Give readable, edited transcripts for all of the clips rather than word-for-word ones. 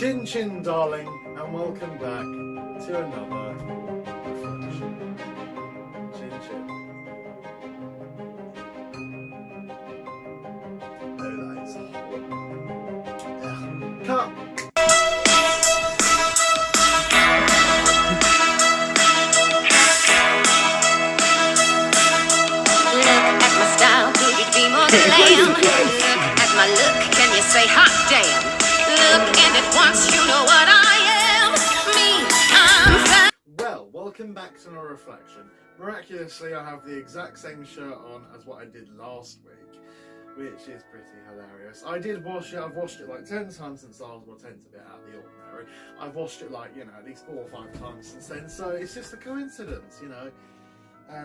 Chin chin, darling, and welcome back to another reflection. Chin chin. Oh, that is hot. Cut. Look at my style, could it be more glam? Look at my look, can you say hot damn? Look and at once you know what I am. Me, I'm fine. Well, welcome back to another reflection. Miraculously, I have the exact same shirt on as what I did last week, which is pretty hilarious. I did wash it. I've washed it like 10 times since last. Well, 10's a bit out of the ordinary. I've washed it like, at least 4 or 5 times since then. So it's just a coincidence, And I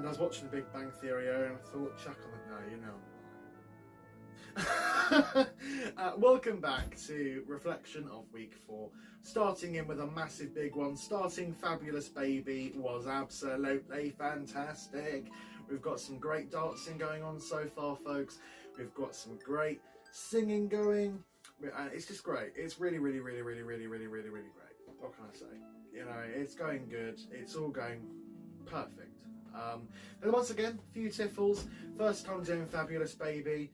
was watching The Big Bang Theory and I thought, chuck on it now, welcome back to reflection of week 4. Starting in with a massive big one. Starting Fabulous Baby was absolutely fantastic. We've got some great dancing going on so far, folks. We've got some great singing going. It's just great. It's really great. What can I say? It's going good. It's all going perfect. And once again, a few tiffles. First time doing Fabulous Baby.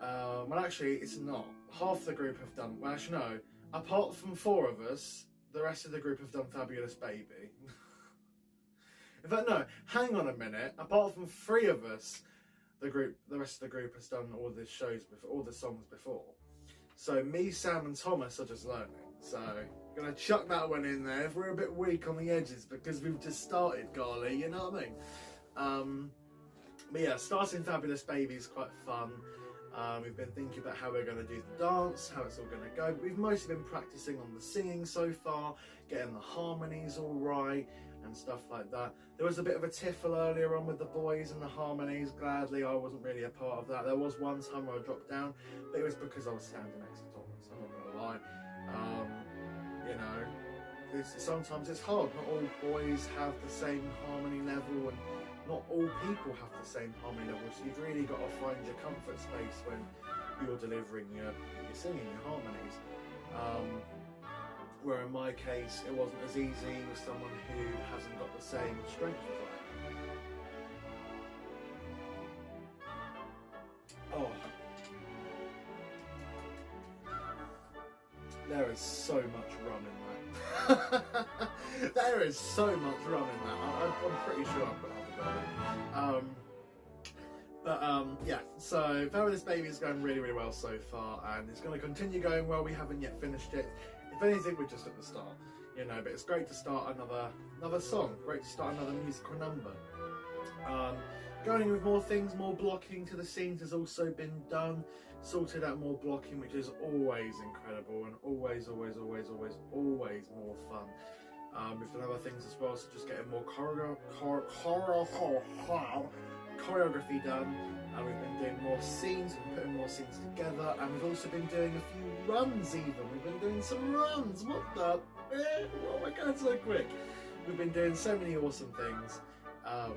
Well, actually, it's not. Half the group have done. Well, actually, no. Apart from 4 of us, the rest of the group have done Fabulous Baby. In fact, no. Hang on a minute. Apart from 3 of us, the rest of the group has done all the shows before, all the songs before. So me, Sam, and Thomas are just learning. So gonna chuck that one in there. If we're a bit weak on the edges because we've just started, Garly, you know what I mean? But yeah, starting Fabulous Baby is quite fun. We've been thinking about how we're going to do the dance, how it's all going to go. We've mostly been practicing on the singing so far, getting the harmonies all right and stuff like that. There was a bit of a tiffle earlier on with the boys and the harmonies. Gladly, I wasn't really a part of that. There was one time where I dropped down, but it was because I was standing next to Thomas. I'm not going to lie. Sometimes it's hard. Not all boys have the same harmony level, and not all people have the same harmony level, so you've really got to find your comfort space when you're delivering your singing, your harmonies. Where in my case, it wasn't as easy with someone who hasn't got the same strength as I have. Oh. There is so much rum in that. There is so much rum in that. I'm pretty sure I put half a bottle. Yeah, so Fabulous Baby is going really well so far, and it's going to continue going well. We haven't yet finished it. If anything, we're just at the start, but it's great to start another song, great to start another musical number. Going with more things, more blocking to the scenes has also been done, sorted out more blocking, which is always incredible and always more fun. We've done other things as well, so just getting more choreography done, and we've been doing more scenes, we've been putting more scenes together, and we've also been doing a few runs even. We've been doing some runs, what the? Oh my god, so quick. We've been doing so many awesome things, and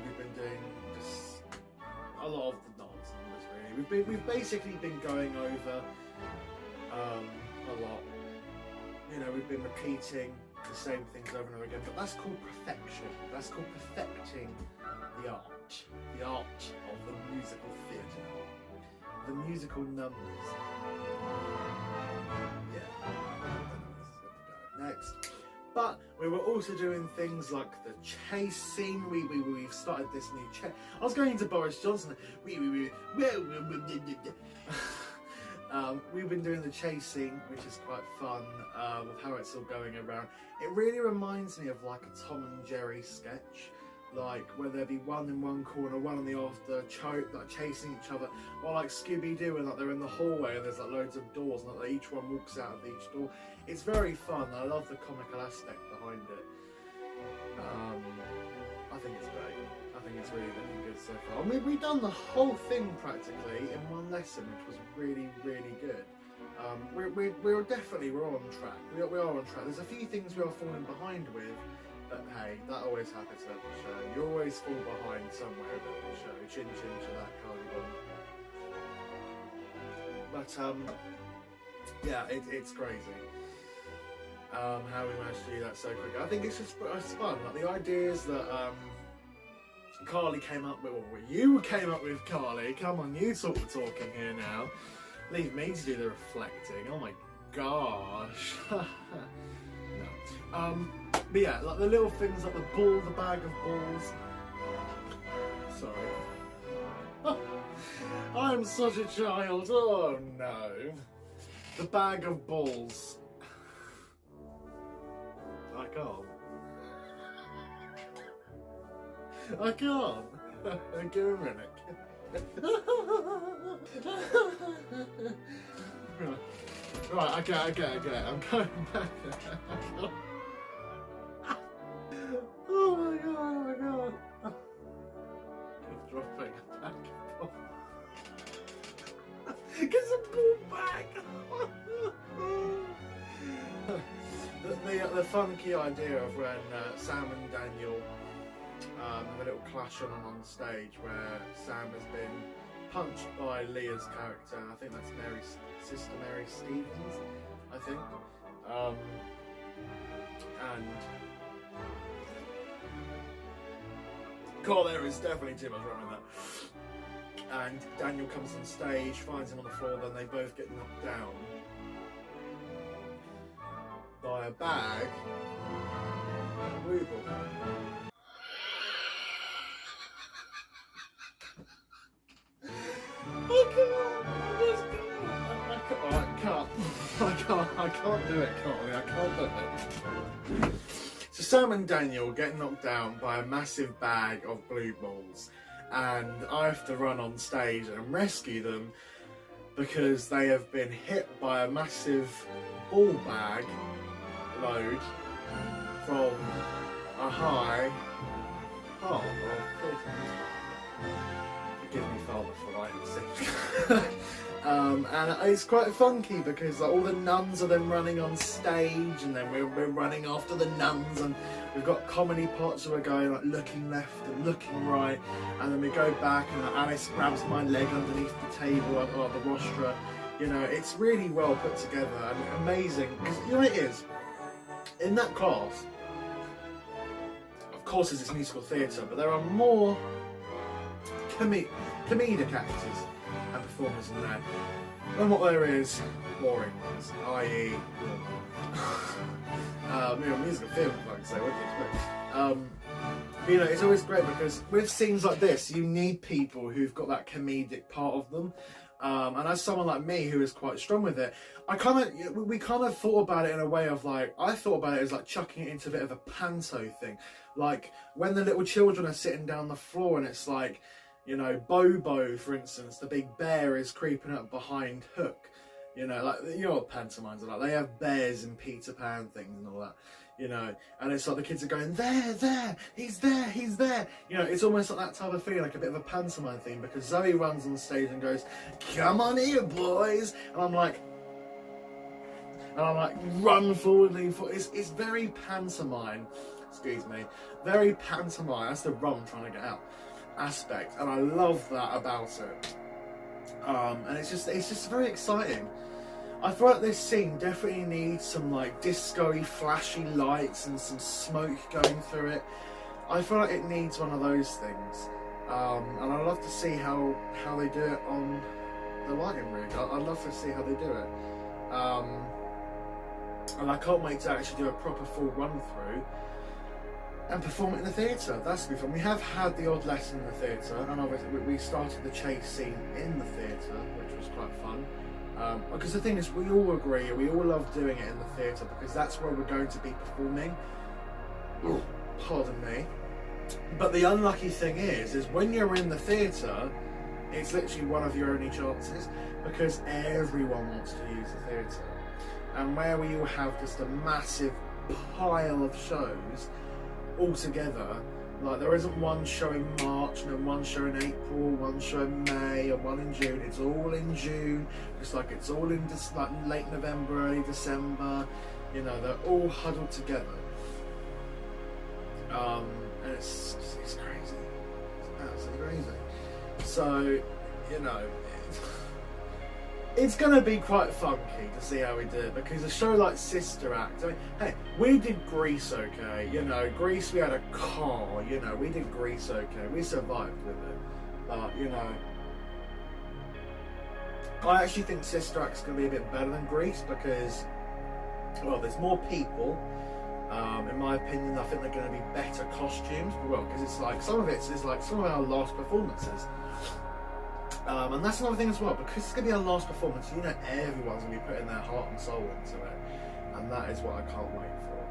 we've been doing just a lot of the dance numbers really. We've basically been going over a lot. We've been repeating the same things over and over again, but that's called perfection. That's called perfecting the art of the musical theatre, the musical numbers. Yeah, I don't know where this is going to go next. But we were also doing things like the chase scene. We've started this new chase. I was going into Boris Johnson. We've been doing the chase scene, which is quite fun, with how it's all going around. It really reminds me of like a Tom and Jerry sketch, like where there'd be one in one corner, one on the other, like chasing each other, or like Scooby-Doo, and like they're in the hallway and there's like loads of doors, and like each one walks out of each door. It's very fun. I love the comical aspect behind it. I think it's great. I think it's really looking good so far. I mean, we've done the whole thing practically in one lesson, which was really good. We're on track. We are on track. There's a few things we are falling behind with, but hey, that always happens at the show. You always fall behind somewhere at the show. Chin chin to that, Carly. But yeah, it's crazy. How we managed to do that so quickly. I think it's just it's fun. Like the ideas that Carly came up with, or you came up with, Carly. Come on, you sort of talking here now. Leave me to do the reflecting. Oh my gosh. No. But yeah, like the little things like the ball, the bag of balls. Sorry. I'm such a child. Oh no. The bag of balls. I can't. I can't. Give a minute. Right, okay. I'm going back. Oh my god. Just dropping a bag of balls. Get some ball back. The funky idea of when Sam and Daniel have a little clash on stage where Sam has been punched by Leah's character. I think that's Sister Mary Stevens, I think. And God, there is definitely too much wrong with that. And Daniel comes on stage, finds him on the floor, then they both get knocked down by a bag of blue ball. I can't do it, Carly. I can't do it. So Sam and Daniel get knocked down by a massive bag of blue balls, and I have to run on stage and rescue them because they have been hit by a massive ball bag load from a high part of theatre. Forgive me, Father, for writing sick. And it's quite funky because like, all the nuns are then running on stage, and then we're running after the nuns, and we've got comedy parts where we're going like looking left and looking right, and then we go back and like, Alice grabs my leg underneath the table or the rostra. You know, it's really well put together and amazing because you know what it is in that class. Of course, there's this musical theatre, but there are more comedic actors and performers in there than what there is boring ones, i.e. musical theatre, if I can say, what do you expect? But, you know, it's always great because with scenes like this, you need people who've got that comedic part of them. And as someone like me who is quite strong with it, we kind of thought about it in a way of like, I thought about it as like chucking it into a bit of a panto thing. Like when the little children are sitting down the floor and it's like, you know, Bobo, for instance, the big bear is creeping up behind Hook. You know, like, you know what pantomimes are like. They have bears in Peter Pan things and all that, you know. And it's like the kids are going, there, he's there. You know, it's almost like that type of feeling, like a bit of a pantomime theme, because Zoe runs on stage and goes, come on here, boys. And I'm like, run forward, lean forward. It's very pantomime, excuse me, very pantomime. That's the rum I'm trying to get out aspect, and I love that about it. And it's just very exciting. I feel like this scene definitely needs some like disco-y flashy lights and some smoke going through it. I feel like it needs one of those things, and I'd love to see how they do it on the lighting rig. I'd love to see how they do it, and I can't wait to actually do a proper full run through and perform it in the theatre. That's going to be fun. We have had the odd lesson in the theatre, and obviously we started the chase scene in the theatre, which was quite fun. Because the thing is, we all agree, we all love doing it in the theatre because that's where we're going to be performing. Ooh, pardon me. But the unlucky thing is when you're in the theatre, it's literally one of your only chances because everyone wants to use the theatre. And where we all have just a massive pile of shows all together, like there isn't one show in March, no one show in April, one show in May, and one in June. It's all in June. It's like it's all in like late November, early December. You know, they're all huddled together, and it's crazy. It's absolutely crazy. So, you know, it's going to be quite funky to see how we do it, because a show like Sister Act, I mean, hey, we did Grease okay, you know, Grease, we had a car, you know, we did Grease okay, we survived with it, but, you know, I actually think Sister Act's going to be a bit better than Grease, because, well, there's more people. In my opinion, I think they're going to be better costumes. Well, because it's like some of our last performances, and that's another thing as well. Because it's going to be our last performance, you know, everyone's going to be putting their heart and soul into it, and that is what I can't wait for.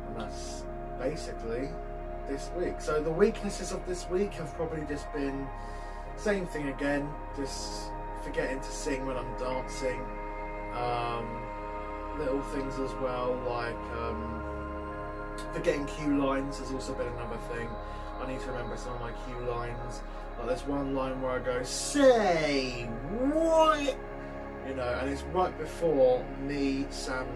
And that's basically this week. So the weaknesses of this week have probably just been same thing again, just forgetting to sing when I'm dancing. Little things as well, like forgetting cue lines has also been another thing. I need to remember some of my cue lines. Like there's one line where I go, "Say what?" You know, and it's right before me, Sam,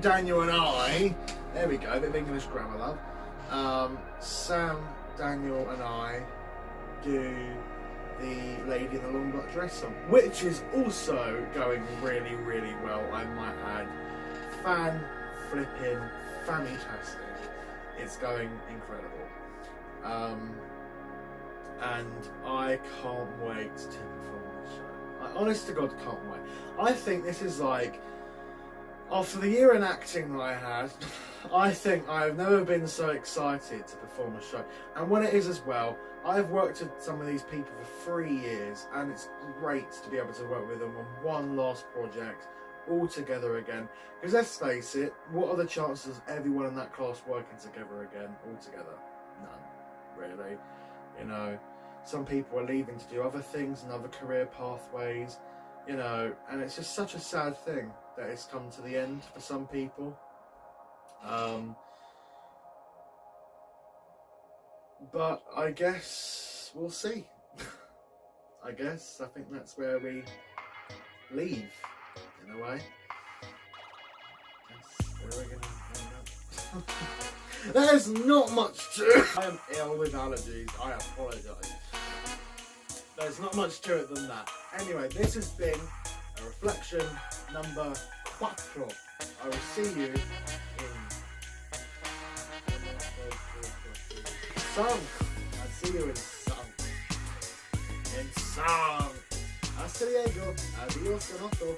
Daniel and I, there we go, a bit of English grammar, love. Sam, Daniel and I do the Lady in the Long Black Dress song, which is also going really, really well, I might add. Fantastic. It's going incredible. And I can't wait to perform this show. I honest to God can't wait. I think this is like, after the year in acting that I had, I think I've never been so excited to perform a show. And when it is as well, I've worked with some of these people for 3 years, and it's great to be able to work with them on one last project all together again. Because let's face it, what are the chances of everyone in that class working together again, all together? None, really. You know, some people are leaving to do other things and other career pathways, you know, and it's just such a sad thing that it's come to the end for some people. But I guess we'll see. I think that's where we leave, in a way. That's where we're gonna end up. There's not much to it. I am ill with allergies, I apologise. There's not much to it than that. Anyway, this has been a reflection number 4. I will see you in song. I'll see you in song. In song. Hasta luego. Adios, Renato.